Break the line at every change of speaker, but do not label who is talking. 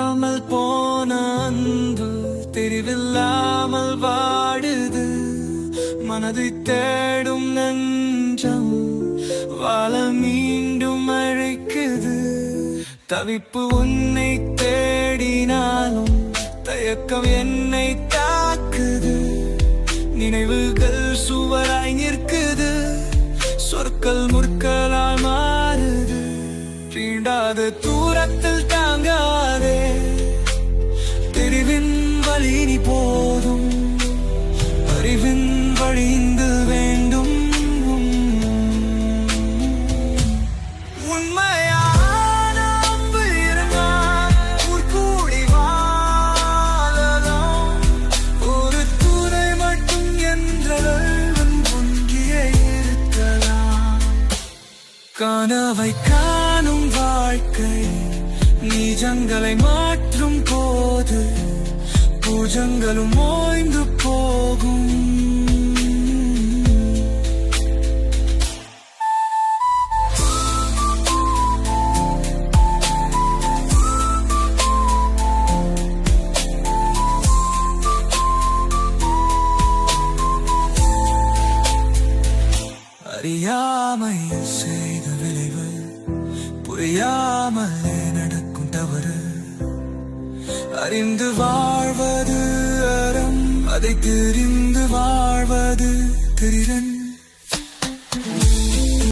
காணாமல் போன அன்பு தெரிவில்லாமல் வாடுது. மனதை தேடும் நெஞ்சம் வாழ மீண்டும் அழைக்குது. தவிப்பு உன்னை தேடினாலும் தயக்கம் என்னை தாக்குது. நினைவுகள் சுவராய் நிற்குது. சொற்கள் முற்களால் மாறுது. தீண்டாத தூரத்தில் தாங்காதே. தெரிவின் வழி நீ போதும். அறிவின் வழிந்து வேண்டும். உண்மையான அன்பு இருந்தால் ஊர்கூடி வாழலாம். ஒரு துணை மட்டும் என்றவன் ஒன்றியே இருக்கலாம். கனவை காணும் வாழ்க்கை நிஜங்களை மாற்றும் போது பூஜங்களும் ஓய்ந்து போகும். அறியாமை செய்த விளைவு புரியாமலே நடக்கும் தவறு. அறிந்து வாழ்வது அறம், அதை தெரிந்து வாழ்வது திரிர.